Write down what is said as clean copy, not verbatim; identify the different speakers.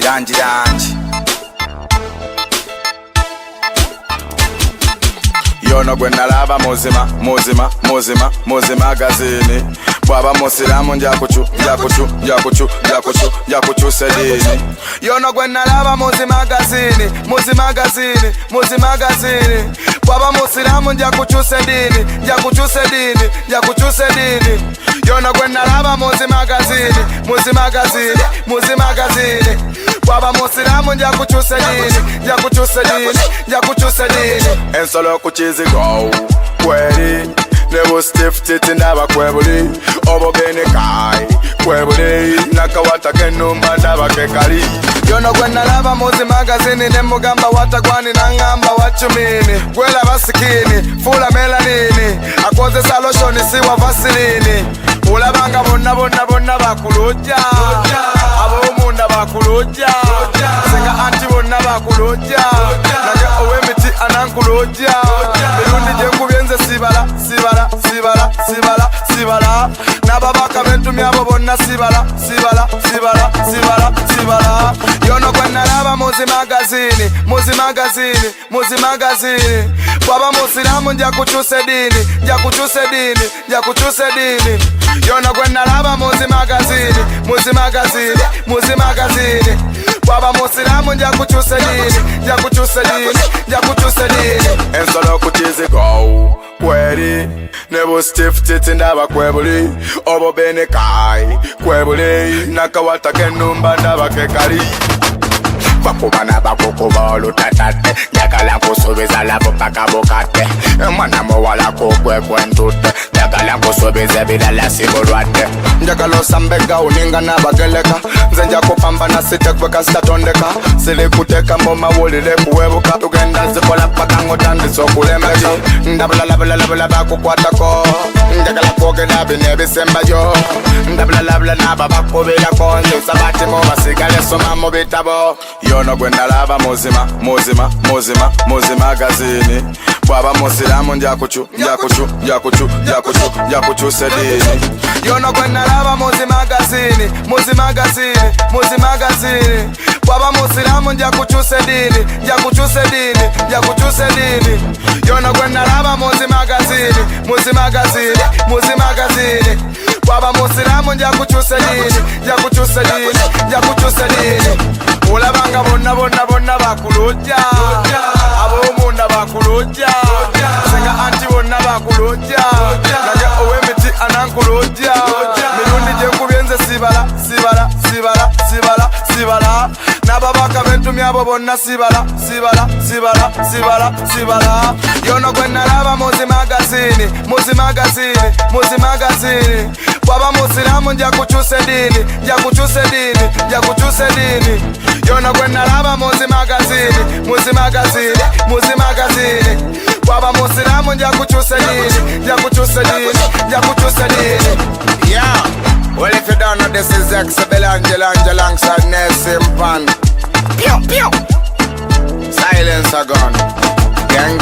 Speaker 1: birangi yono gwe nalaba muzima gazini bwaba musiramu njakukyusa eddiini yono gwe nalaba muzima gazini bwaba musiramu njakukyusa eddiini yono gwe nalaba muzima gazini bwaba musiramu njakukyusa eddiini ensolo ku kizigo kweri nebo stiff titi ndaba kwebuli obogene kai kwebuli nakawata kenumba ndaba kekali yono gwe nalaba muzima gazini nemugamba watagwani nangamba wachumini gwela basikini fula melanini akozesa loshoni siwa vasilini ulabanga bonna bakulujja abomunda bakulujja senga anti bonna bakulujja nage owemiti anankulujja birundi jenkubyenze sibala nababaka bentumye abo bonna sibala yono gwe nalaba muzima gazini bwaba musiramu njakukyusa eddiini yono gwe nalaba muzima gazini bwaba musiramu njakukyusa eddiini ensolo ku kizigo kweri nebo stiff titi ndaba kwebuli obobene kai kwebuli nakawata kenumba ndaba kekali bakubana bakukuba olutatate njagala nkusuubiza labo paka bukate mwana muwala kukwekwentutte njagala nkusuubiza ebirala sibulwadde njagala osambega uninga n'abageleka nze nja kupambana sitekwe kasitatondeka sirikuteka mu mawulire kuwebuka tugenda zikola paka ng'otandisa okulemeka ndabulala bakukwatako njagala kwogera bino ebisembayo ndabulala n'abo bakubirako nze nsabatimu basigale soma mu bitabo yono gwe nalaba muzima gazini bwaba musiramu njakukyusa eddiini yono gwe nalaba muzima gazini bwaba musiramu njakukyusa eddiini yono gwe nalaba muzima gazini bwaba musiramu njakukyusa eddiini ulabanga bonna bakulujja abomunda bakulujja senga anti bonna bakulujja nage owemiti anankulujja mirundi jenkubyenze sibala nababaka bentumye abo bonna sibala yono gwe nalaba muzima gazini bwaba musiramu njakukyusa eddiini yono gwe nalaba muzima gazini bwaba musiramu njakukyusa eddiini yeah. Well, if you don't know, this is Angel alongside Nelson Pan. Pew, pew. Silence a gun. Gang.